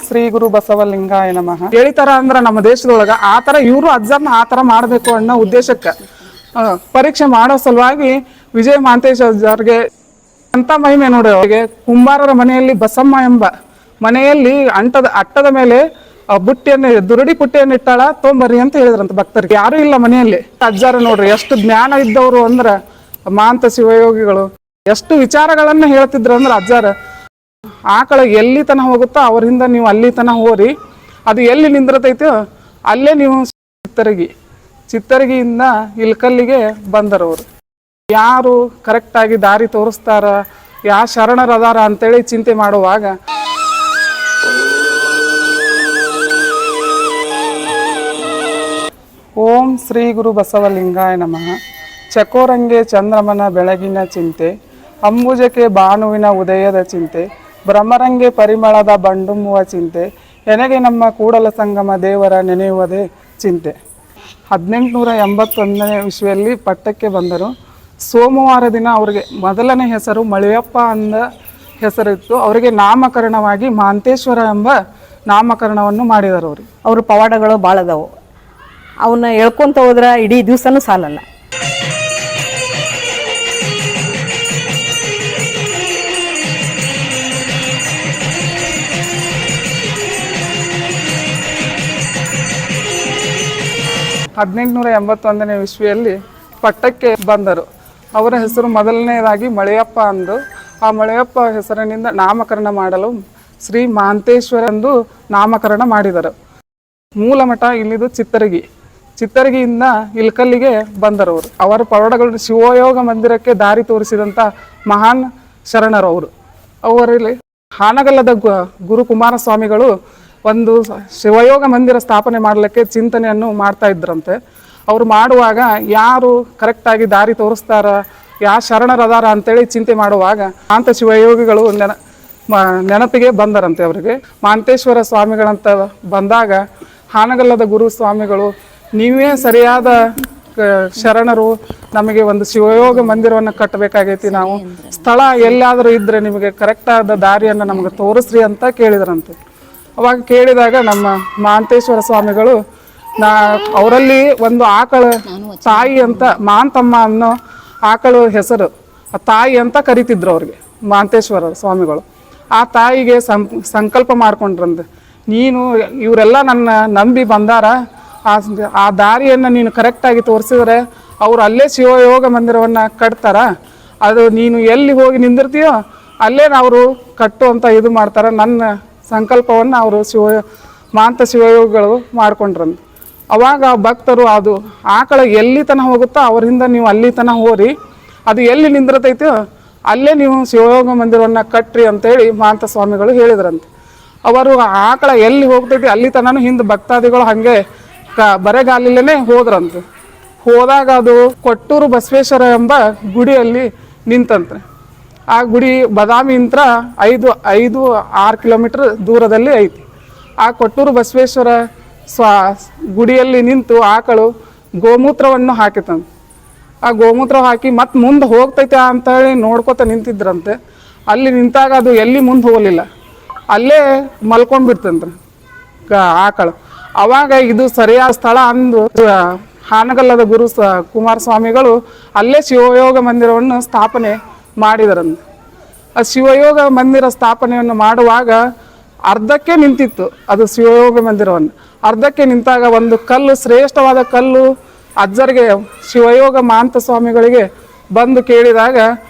ಶ್ರೀ ಗುರು ಬಸವಲಿಂಗಾಯ ನಮಃ. ಹೇಳಿತಾರ ಅಂದ್ರ ನಮ್ಮ ದೇಶದೊಳಗ ಆತರ ಇವರು ಅಜ್ಜರ್ನ ಆತರ ಮಾಡ್ಬೇಕು ಅನ್ನೋ ಉದ್ದೇಶಕ್ಕೆ ಪರೀಕ್ಷೆ ಮಾಡೋ ಸಲುವಾಗಿ ವಿಜಯ ಮಹಾಂತೇಶ ಅಜ್ಜರ್ಗೆ ಅಂತ ಮಹಿಮೆ ನೋಡಿ. ಅವರಿಗೆ ಕುಂಬಾರರ ಮನೆಯಲ್ಲಿ ಬಸಮ್ಮ ಎಂಬ ಮನೆಯಲ್ಲಿ ಅಟ್ಟದ ಮೇಲೆ ಬುಟ್ಟಿಯನ್ನು ದುರಡಿ ಪುಟ್ಟಿಯನ್ನು ಇಟ್ಟಾಳ ತೊಂಬರ್ರಿ ಅಂತ ಹೇಳಿದ್ರಂತ ಭಕ್ತರಿಗೆ. ಯಾರು ಇಲ್ಲ ಮನೆಯಲ್ಲಿ. ಅಜ್ಜಾರ ನೋಡ್ರಿ ಎಷ್ಟು ಜ್ಞಾನ ಇದ್ದವರು ಅಂದ್ರ ಮಾಂತ ಶಿವಯೋಗಿಗಳು ಎಷ್ಟು ವಿಚಾರಗಳನ್ನ ಹೇಳ್ತಿದ್ರು ಅಂದ್ರ ಅಜ್ಜಾರ. ಆಕಳ ಎಲ್ಲಿ ತನ ಹೋಗುತ್ತೋ ಅವರಿಂದ ನೀವು ಅಲ್ಲಿ ತನ ಹೋರಿ, ಅದು ಎಲ್ಲಿ ನಿಂದಿರತೈತೋ ಅಲ್ಲೇ ನೀವು ಚಿತ್ತರಗಿಯಿಂದ ಇಲ್ಕಲ್ಲಿಗೆ ಬಂದರವರು. ಯಾರು ಕರೆಕ್ಟಾಗಿ ದಾರಿ ತೋರಿಸ್ತಾರ, ಯಾವ ಶರಣರದಾರ ಅಂತೇಳಿ ಚಿಂತೆ ಮಾಡುವಾಗ ಓಂ ಶ್ರೀ ಗುರು ಬಸವಲಿಂಗಾಯ ನಮಃ. ಚಕೋರಂಗೆ ಚಂದ್ರಮನ ಬೆಳಗಿನ ಚಿಂತೆ, ಅಂಬುಜಕ್ಕೆ ಭಾನುವಿನ ಉದಯದ ಚಿಂತೆ, ಭ್ರಮರಂಗೆ ಪರಿಮಳದ ಬಂಡುಮ್ಮುವ ಚಿಂತೆ, ಎನಗೆ ನಮ್ಮ ಕೂಡಲ ಸಂಗಮ ದೇವರ ನೆನೆಯುವುದೇ ಚಿಂತೆ. 1881ನೇ ಇಸ್ವಿಯಲ್ಲಿ ಪಟ್ಟಕ್ಕೆ ಬಂದರು. ಸೋಮವಾರ ದಿನ ಅವರಿಗೆ ಮೊದಲನೇ ಹೆಸರು ಮಳೆಯಪ್ಪ ಅಂದ ಹೆಸರಿತ್ತು. ಅವರಿಗೆ ನಾಮಕರಣವಾಗಿ ಮಹಾಂತೇಶ್ವರ ಎಂಬ ನಾಮಕರಣವನ್ನು ಮಾಡಿದರು. ಅವ್ರ ಪವಾಡಗಳು ಭಾಳ ಅದಾವು. ಅವನ್ನ ಹೇಳ್ಕೊಂತ ಹೋದ್ರೆ ಇಡೀ ದಿವಸನೂ ಸಾಲಲ್ಲ. ನೇ ಇಸ್ವಿಯಲ್ಲಿ ಪಟ್ಟಕ್ಕೆ ಬಂದರು. ಅವರ ಹೆಸರು ಮೊದಲನೇದಾಗಿ ಮಳೆಯಪ್ಪ ಅಂದು, ಆ ಮಳೆಯಪ್ಪ ಹೆಸರಿನಿಂದ ನಾಮಕರಣ ಮಾಡಲು ಶ್ರೀ ಮಹಾಂತೇಶ್ವರ ಎಂದು ನಾಮಕರಣ ಮಾಡಿದರು. ಮೂಲ ಮಠ ಇಲ್ಲಿದು ಚಿತ್ತರಗಿಯಿಂದ ಇಲ್ಕಲ್ಲಿಗೆ ಬಂದರವರು. ಅವರ ಪವಾಡಗಳು ಶಿವಯೋಗ ಮಂದಿರಕ್ಕೆ ದಾರಿ ತೋರಿಸಿದಂಥ ಮಹಾನ್ ಶರಣರವರು. ಅವರಲ್ಲಿ ಹಾನಗಲ್ಲದ ಗುರು ಕುಮಾರಸ್ವಾಮಿಗಳು ಒಂದು ಶಿವಯೋಗ ಮಂದಿರ ಸ್ಥಾಪನೆ ಮಾಡಲಿಕ್ಕೆ ಚಿಂತನೆಯನ್ನು ಮಾಡ್ತಾ ಇದ್ರಂತೆ. ಅವ್ರು ಮಾಡುವಾಗ ಯಾರು ಕರೆಕ್ಟಾಗಿ ದಾರಿ ತೋರಿಸ್ತಾರ, ಯಾವ ಶರಣರದಾರ ಅಂತೇಳಿ ಚಿಂತೆ ಮಾಡುವಾಗ ಅಂತ ಶಿವಯೋಗಿಗಳು ನೆನಪಿಗೆ ಬಂದರಂತೆ. ಅವರಿಗೆ ಮಹಾಂತೇಶ್ವರ ಸ್ವಾಮಿಗಳಂತ ಬಂದಾಗ ಹಾನಗಲ್ಲದ ಗುರು ಸ್ವಾಮಿಗಳು, ನೀವೇ ಸರಿಯಾದ ಶರಣರು, ನಮಗೆ ಒಂದು ಶಿವಯೋಗ ಮಂದಿರವನ್ನು ಕಟ್ಟಬೇಕಾಗೈತಿ, ನಾವು ಸ್ಥಳ ಎಲ್ಲಾದರೂ ಇದ್ರೆ ನಿಮಗೆ ಕರೆಕ್ಟಾದ ದಾರಿಯನ್ನು ನಮಗೆ ತೋರಿಸ್ರಿ ಅಂತ ಕೇಳಿದ್ರಂತೆ. ಅವಾಗ ಕೇಳಿದಾಗ ನಮ್ಮ ಮಹಾಂತೇಶ್ವರ ಸ್ವಾಮಿಗಳು ಅವರಲ್ಲಿ ಒಂದು ಆಕಳ ತಾಯಿ ಅಂತ ಮಾಂತಮ್ಮ ಅನ್ನೋ ಆಕಳು ಹೆಸರು ತಾಯಿ ಅಂತ ಕರಿತಿದ್ರು ಅವ್ರಿಗೆ ಮಹಾಂತೇಶ್ವರ ಸ್ವಾಮಿಗಳು. ಆ ತಾಯಿಗೆ ಸಂಕಲ್ಪ ಮಾಡ್ಕೊಂಡ್ರಂತೆ, ನೀನು ಇವರೆಲ್ಲ ನನ್ನ ನಂಬಿ ಬಂದಾರ, ಆ ದಾರಿಯನ್ನು ನೀನು ಕರೆಕ್ಟಾಗಿ ತೋರಿಸಿದ್ರೆ ಅವ್ರು ಅಲ್ಲೇ ಶಿವಯೋಗ ಮಂದಿರವನ್ನು ಕಟ್ತಾರ, ಅದು ನೀನು ಎಲ್ಲಿ ಹೋಗಿ ನಿಂದಿರ್ತೀಯೋ ಅಲ್ಲೇ ಅವರು ಕಟ್ಟುವಂಥ ಇದು ಮಾಡ್ತಾರೆ. ನನ್ನ ಸಂಕಲ್ಪವನ್ನು ಅವರು ಮಾಂತ ಶಿವಯೋಗಿಗಳು ಮಾಡ್ಕೊಂಡ್ರಂತ. ಅವಾಗ ಭಕ್ತರು ಅದು ಆಕಳ ಎಲ್ಲಿ ತನ ಹೋಗುತ್ತೋ ಅವರಿಂದ ನೀವು ಅಲ್ಲಿ ತನ ಹೋರಿ, ಅದು ಎಲ್ಲಿ ನಿಂದಿರತೈತೋ ಅಲ್ಲೇ ನೀವು ಶಿವಯೋಗ ಮಂದಿರವನ್ನು ಕಟ್ರಿ ಅಂತೇಳಿ ಮಾಂತ ಸ್ವಾಮಿಗಳು ಹೇಳಿದ್ರಂತೆ. ಅವರು ಆಕಳ ಎಲ್ಲಿ ಹೋಗ್ತೈತಿ ಅಲ್ಲಿ ತನೂ ಹಿಂದೆ ಭಕ್ತಾದಿಗಳು ಹಾಗೆ ಬರೆಗಾಲಿಲ್ಲೇ ಹೋದ್ರಂತೆ. ಹೋದಾಗ ಅದು ಕೊಟ್ಟೂರು ಬಸವೇಶ್ವರ ಎಂಬ ಗುಡಿಯಲ್ಲಿ ನಿಂತಂತೆ. ಆ ಗುಡಿ ಬದಾಮಿಂತ್ರ 5-6 ಕಿಲೋಮೀಟರ್ ದೂರದಲ್ಲಿ ಐತಿ. ಆ ಕೊಟ್ಟೂರು ಬಸವೇಶ್ವರ ಗುಡಿಯಲ್ಲಿ ನಿಂತು ಆಕಳು ಗೋಮೂತ್ರವನ್ನು ಹಾಕಿತಂತೆ. ಆ ಗೋಮೂತ್ರ ಹಾಕಿ ಮತ್ತೆ ಮುಂದೆ ಹೋಗ್ತೈತೆ ಅಂತೇಳಿ ನೋಡ್ಕೊತ ನಿಂತಿದ್ರಂತೆ. ಅಲ್ಲಿ ನಿಂತಾಗ ಅದು ಎಲ್ಲಿ ಮುಂದೆ ಹೋಗಲಿಲ್ಲ, ಅಲ್ಲೇ ಮಲ್ಕೊಂಡ್ಬಿಡ್ತಂತೆ ಆಕಳು. ಅವಾಗ ಇದು ಸರಿಯಾದ ಸ್ಥಳ ಅಂದು ಹಾನಗಲ್ಲದ ಗುರು ಕುಮಾರಸ್ವಾಮಿಗಳು ಅಲ್ಲೇ ಶಿವಯೋಗ ಮಂದಿರವನ್ನು ಸ್ಥಾಪನೆ ಮಾಡಿದರಂತೆ. ಆ ಶಿವಯೋಗ ಮಂದಿರ ಸ್ಥಾಪನೆಯನ್ನು ಮಾಡುವಾಗ ಅರ್ಧಕ್ಕೆ ನಿಂತಿತ್ತು ಅದು ಶಿವಯೋಗ ಮಂದಿರವನ್ನು. ಅರ್ಧಕ್ಕೆ ನಿಂತಾಗ ಒಂದು ಕಲ್ಲು, ಶ್ರೇಷ್ಠವಾದ ಕಲ್ಲು ಅಜ್ಜರಿಗೆ ಶಿವಯೋಗ ಮಾಂತ ಸ್ವಾಮಿಗಳಿಗೆ ಬಂದು ಕೇಳಿದಾಗ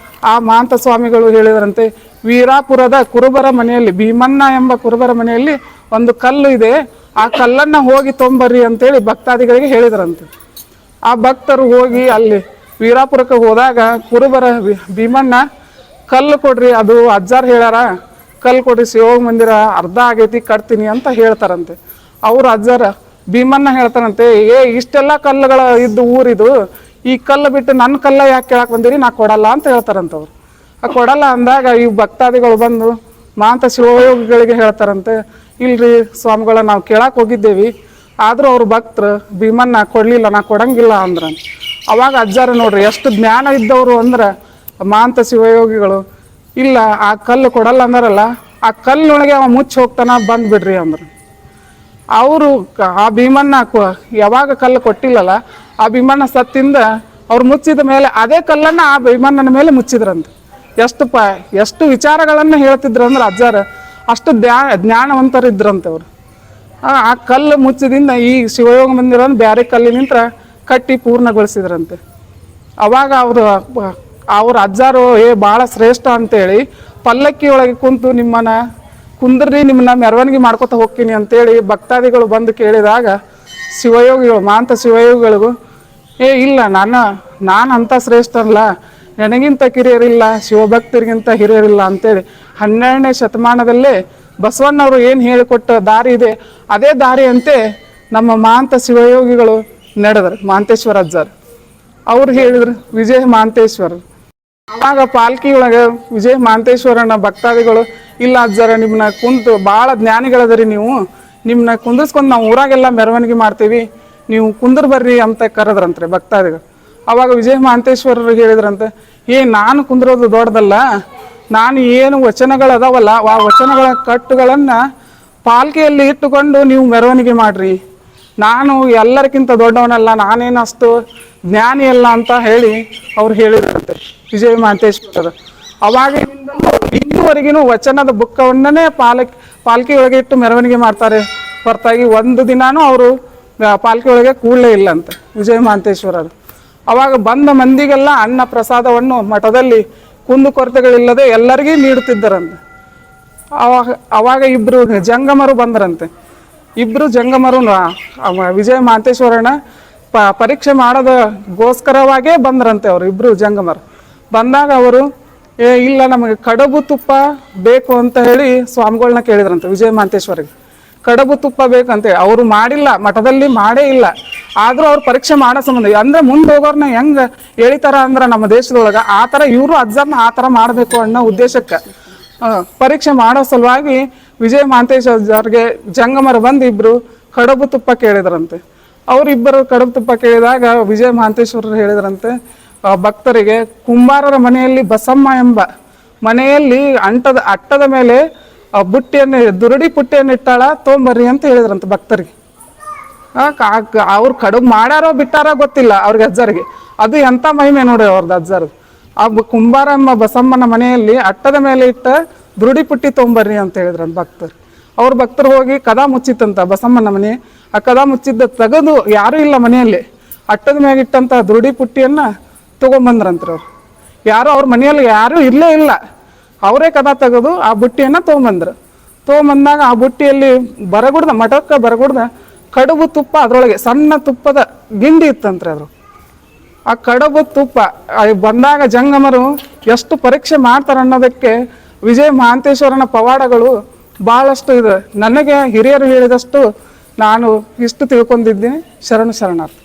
ಆ ಮಾಂತ ಸ್ವಾಮಿಗಳು ಹೇಳಿದರಂತೆ, ವೀರಾಪುರದ ಕುರುಬರ ಮನೆಯಲ್ಲಿ, ಭೀಮಣ್ಣ ಎಂಬ ಕುರುಬರ ಮನೆಯಲ್ಲಿ ಒಂದು ಕಲ್ಲು ಇದೆ, ಆ ಕಲ್ಲನ್ನು ಹೋಗಿ ತೊಂಬರ್ರಿ ಅಂತೇಳಿ ಭಕ್ತಾದಿಗಳಿಗೆ ಹೇಳಿದರಂತೆ. ಆ ಭಕ್ತರು ಹೋಗಿ ಅಲ್ಲಿ ವೀರಾಪುರಕ್ಕೆ ಹೋದಾಗ ಕುರುಬರ ಭೀಮಣ್ಣ, ಕಲ್ಲು ಕೊಡ್ರಿ, ಅದು ಅಜ್ಜಾರ್ ಹೇಳ್ಯಾರ, ಕಲ್ಲು ಕೊಡ್ರಿ, ಶಿವಯೋಗ ಮಂದಿರ ಅರ್ಧ ಆಗೈತಿ ಕಟ್ತೀನಿ ಅಂತ ಹೇಳ್ತಾರಂತೆ. ಅವ್ರು ಅಜ್ಜಾರ ಭೀಮಣ್ಣ ಹೇಳ್ತಾರಂತೆ, ಇಷ್ಟೆಲ್ಲ ಕಲ್ಲುಗಳ ಇದ್ದು ಊರಿದು, ಈ ಕಲ್ಲು ಬಿಟ್ಟು ನನ್ನ ಕಲ್ಲ ಯಾಕೆ ಕೇಳಕ್ಕೆ ಬಂದಿರಿ, ನಾ ಕೊಡಲ್ಲ ಅಂತ ಹೇಳ್ತಾರಂತವ್ರು. ಆ ಕೊಡಲ್ಲ ಅಂದಾಗ ಈ ಭಕ್ತಾದಿಗಳು ಬಂದು ಮಾಂತ ಶಿವಯೋಗಿಗಳಿಗೆ ಹೇಳ್ತಾರಂತೆ, ಇಲ್ರಿ ಸ್ವಾಮಿಗಳ, ನಾವು ಕೇಳಕ್ಕೆ ಹೋಗಿದ್ದೇವಿ, ಆದರೂ ಅವ್ರು ಭಕ್ತರು ಭೀಮಣ್ಣ ಕೊಡಲಿಲ್ಲ, ನಾ ಕೊಡಂಗಿಲ್ಲ ಅಂದ್ರ. ಅವಾಗ ಅಜ್ಜಾರ ನೋಡ್ರಿ ಎಷ್ಟು ಜ್ಞಾನ ಇದ್ದವರು ಅಂದ್ರೆ ಮಾಂತ ಶಿವಯೋಗಿಗಳು, ಇಲ್ಲ ಆ ಕಲ್ಲು ಕೊಡಲ್ಲ ಅಂದಾರಲ್ಲ, ಆ ಕಲ್ಲಿನೊಳಗೆ ಅವ ಮುಚ್ಚಿ ಹೋಗ್ತಾನ ಬಂದ್ಬಿಡ್ರಿ ಅಂದ್ರು. ಅವರು ಆ ಭೀಮನ್ನ ಯಾವಾಗ ಕಲ್ಲು ಕೊಟ್ಟಿಲ್ಲಲ್ಲ ಆ ಭೀಮಣ್ಣ ಸತ್ತಿಂದ ಅವ್ರು ಮುಚ್ಚಿದ ಮೇಲೆ ಅದೇ ಕಲ್ಲನ್ನು ಆ ಭೀಮಣ್ಣನ ಮೇಲೆ ಮುಚ್ಚಿದ್ರಂತ. ಎಷ್ಟು ವಿಚಾರಗಳನ್ನು ಹೇಳ್ತಿದ್ರು ಅಂದ್ರೆ ಅಜ್ಜಾರ ಅಷ್ಟು ಜ್ಞಾನವಂತರಿದ್ರಂತೆ ಅವರು. ಆ ಕಲ್ಲು ಮುಚ್ಚಿದಿಂದ ಈ ಶಿವಯೋಗ ಮಂದಿರ ಬ್ಯಾರೆ ಕಲ್ಲಿನಿಂದ ಕಟ್ಟಿ ಪೂರ್ಣಗೊಳಿಸಿದ್ರಂತೆ. ಅವಾಗ ಅವ್ರ ಅಜ್ಜಾರು ಭಾಳ ಶ್ರೇಷ್ಠ ಅಂತೇಳಿ ಪಲ್ಲಕ್ಕಿ ಒಳಗೆ ಕುಂತು ಕುಂದ್ರಿ ನಿಮ್ಮನ್ನ ಮೆರವಣಿಗೆ ಮಾಡ್ಕೊತ ಹೋಗ್ತೀನಿ ಅಂತೇಳಿ ಭಕ್ತಾದಿಗಳು ಬಂದು ಕೇಳಿದಾಗ ಶಿವಯೋಗಿಗಳು ಮಾಂತ ಶಿವಯೋಗಿಗಳಿಗೂ ಇಲ್ಲ ನಾನು ಅಂಥ ಶ್ರೇಷ್ಠ ಅಲ್ಲ, ನನಗಿಂತ ಕಿರಿಯರಿಲ್ಲ, ಶಿವಭಕ್ತರಿಗಿಂತ ಹಿರಿಯರಿಲ್ಲ ಅಂತೇಳಿ 12ನೇ ಶತಮಾನದಲ್ಲೇ ಬಸವಣ್ಣವರು ಏನು ಹೇಳಿಕೊಟ್ಟ ದಾರಿ ಇದೆ ಅದೇ ದಾರಿಯಂತೆ ನಮ್ಮ ಮಾಂತ ಶಿವಯೋಗಿಗಳು ನಡೆದರು. ಮಾಂತೇಶ್ವರ ಅಜ್ಜಾರು ಅವ್ರು ಹೇಳಿದ್ರು ವಿಜಯ ಮಾಂತೇಶ್ವರ. ಆವಾಗ ಪಾಲ್ಕಿ ಒಳಗೆ ವಿಜಯ ಮಾಂತೇಶ್ವರನ ಭಕ್ತಾದಿಗಳು ಇಲ್ಲ ಅಜ್ಜಾರ ನಿಮ್ಮನ್ನ ಕುಂತು ಭಾಳ ಜ್ಞಾನಿಗಳದರಿ ನೀವು, ನಿಮ್ಮನ್ನ ಕುಂದಿಸ್ಕೊಂಡು ನಾವು ಊರಾಗೆಲ್ಲ ಮೆರವಣಿಗೆ ಮಾಡ್ತೀವಿ, ನೀವು ಕುಂದ್ರ ಬರ್ರಿ ಅಂತ ಕರೆದ್ರಂತ್ರಿ ಭಕ್ತಾದಿಗಳು. ಅವಾಗ ವಿಜಯ ಮಾಂತೇಶ್ವರರು ಹೇಳಿದ್ರಂತೆ ನಾನು ಕುಂದ್ರೋದು ದೊಡ್ಡದಲ್ಲ, ನಾನು ಏನು ವಚನಗಳದಾವಲ್ಲ ಆ ವಚನಗಳ ಕಟ್ಟುಗಳನ್ನು ಪಾಲ್ಕಿಯಲ್ಲಿ ಇಟ್ಟುಕೊಂಡು ನೀವು ಮೆರವಣಿಗೆ ಮಾಡ್ರಿ, ನಾನು ಎಲ್ಲರಿಗಿಂತ ದೊಡ್ಡವನಲ್ಲ, ನಾನೇನಷ್ಟು ಜ್ಞಾನಿ ಅಲ್ಲ ಅಂತ ಹೇಳಿ ಅವ್ರು ಹೇಳಿದ್ರಂತೆ ವಿಜಯ ಮಾಂತೇಶ್ವರರು. ಅವಾಗ ಇನ್ನೂವರೆಗಿನೂ ವಚನದ ಬುಕ್ಕವನ್ನೇ ಪಾಲ್ಕಿ ಒಳಗೆ ಇಟ್ಟು ಮೆರವಣಿಗೆ ಮಾಡ್ತಾರೆ ಹೊರತಾಗಿ ಒಂದು ದಿನಾನೂ ಅವರು ಪಾಲ್ಕಿ ಒಳಗೆ ಕೂಡಲೇ ಇಲ್ಲ ಅಂತ ವಿಜಯ ಮಾಂತೇಶ್ವರರು. ಅವಾಗ ಬಂದ ಮಂದಿಗೆಲ್ಲ ಅನ್ನ ಪ್ರಸಾದವನ್ನು ಮಠದಲ್ಲಿ ಕುಂದು ಕೊರತೆಗಳಿಲ್ಲದೆ ಎಲ್ಲರಿಗೂ ನೀಡುತ್ತಿದ್ದರಂತೆ. ಅವಾಗ ಇಬ್ರು ಜಂಗಮರು ಬಂದರಂತೆ. ಇಬ್ರು ಜಂಗಮರು ವಿಜಯ ಮಾಂತೇಶ್ವರನ ಪರೀಕ್ಷೆ ಮಾಡೋದಗೋಸ್ಕರವಾಗೇ ಬಂದರಂತೆ ಅವರು ಇಬ್ರು ಜಂಗಮರು. ಬಂದಾಗ ಅವರು ಇಲ್ಲ ನಮಗೆ ಕಡುಬು ತುಪ್ಪ ಬೇಕು ಅಂತ ಹೇಳಿ ಸ್ವಾಮಿಗಳನ್ನ ಕೇಳಿದ್ರಂತೆ ವಿಜಯ ಮಾಂತೇಶ್ವರಿಗೆ. ಕಡುಬು ತುಪ್ಪ ಬೇಕಂತೇಳಿ ಅವರು ಮಾಡಿಲ್ಲ, ಮಠದಲ್ಲಿ ಮಾಡೇ ಇಲ್ಲ, ಆದ್ರೂ ಅವ್ರು ಪರೀಕ್ಷೆ ಮಾಡೋ ಸಂಬಂಧ ಅಂದ್ರೆ ಮುಂದೆ ಹೋಗೋರ್ನ ಹೆಂಗ ಎಳಿತಾರ ಅಂದ್ರ ನಮ್ಮ ದೇಶದೊಳಗ ಆ ಥರ ಇವರು ಅಜ್ಜರ್ನ ಆ ಥರ ಮಾಡಬೇಕು ಅನ್ನೋ ಉದ್ದೇಶಕ್ಕೆ ಪರೀಕ್ಷೆ ಮಾಡೋ ಸಲುವಾಗಿ ವಿಜಯ ಮಾಂತೇಶ್ವರ್ಗೆ ಜಂಗಮರು ಬಂದು ಇಬ್ರು ಕಡುಬು ತುಪ್ಪ ಕೇಳಿದ್ರಂತೆ. ಅವರಿಬ್ಬರು ಕಡುಬು ತುಪ್ಪ ಕೇಳಿದಾಗ ವಿಜಯ ಮಾಂತೇಶ್ವರರು ಹೇಳಿದ್ರಂತೆ ಭಕ್ತರಿಗೆ, ಕುಂಬಾರರ ಮನೆಯಲ್ಲಿ ಬಸಮ್ಮ ಎಂಬ ಮನೆಯಲ್ಲಿ ಅಟ್ಟದ ಮೇಲೆ ದುರಡಿ ಪುಟ್ಟಿಯನ್ನು ಇಟ್ಟಾಳ ತೊಂಬರ್ರಿ ಅಂತ ಹೇಳಿದ್ರಂತೆ ಭಕ್ತರಿಗೆ. ಅವ್ರು ಕಡುಬು ಮಾಡ್ಯಾರೋ ಬಿಟ್ಟಾರೋ ಗೊತ್ತಿಲ್ಲ ಅವ್ರಿಗೆ ಅಜ್ಜರಿಗೆ, ಅದು ಎಂಥ ಮಹಿಮೆ ನೋಡಿ ಅವ್ರದ್ದು ಅಜ್ಜರದು. ಆ ಕುಂಬಾರ ಎಂಬ ಬಸಮ್ಮನ ಮನೆಯಲ್ಲಿ ಅಟ್ಟದ ಮೇಲೆ ಇಟ್ಟ ದುರುಡಿ ಪುಟ್ಟಿ ತೊಂಬರ್ರಿ ಅಂತ ಹೇಳಿದ್ರಂತ ಭಕ್ತರು. ಅವ್ರ ಭಕ್ತರು ಹೋಗಿ ಕದ ಮುಚ್ಚಿತ್ತಂತ ಬಸಮ್ಮನ ಮನೆ. ಆ ಕದ ಮುಚ್ಚಿದ್ದ ತೆಗೆದು ಯಾರೂ ಇಲ್ಲ ಮನೆಯಲ್ಲಿ, ಅಟ್ಟದ ಮ್ಯಾಗ ಇಟ್ಟಂತ ದುರುಡಿ ಪುಟ್ಟಿಯನ್ನ ತೊಗೊಂಬಂದ್ರಂತ್ರಿ ಅವ್ರು. ಯಾರು ಅವ್ರ ಮನೆಯಲ್ಲಿ ಯಾರೂ ಇರಲೇ ಇಲ್ಲ, ಅವರೇ ಕದ ತೆಗೆದು ಆ ಬುಟ್ಟಿಯನ್ನ ತೊಗೊಂಬಂದಾಗ ಆ ಬುಟ್ಟಿಯಲ್ಲಿ ಮಠಕ್ಕೆ ಬರಗುಡ್ದ ಕಡುಬು ತುಪ್ಪ ಅದರೊಳಗೆ ಸಣ್ಣ ತುಪ್ಪದ ಗಿಂಡಿ ಇತ್ತಂತ್ರಿ ಅದು. ಆ ಕಡುಬು ತುಪ್ಪ ಬಂದಾಗ ಜಂಗಮರು ಎಷ್ಟು ಪರೀಕ್ಷೆ ಮಾಡ್ತಾರೆ ಅನ್ನೋದಕ್ಕೆ ವಿಜಯ ಮಹಾಂತೇಶ್ವರನ ಪವಾಡಗಳು ಭಾಳಷ್ಟು ಇದೆ. ನನಗೆ ಹಿರಿಯರು ಹೇಳಿದಷ್ಟು ನಾನು ಇಷ್ಟು ತಿಳ್ಕೊಂಡಿದ್ದೀನಿ. ಶರಣಾರ್ಥಿ.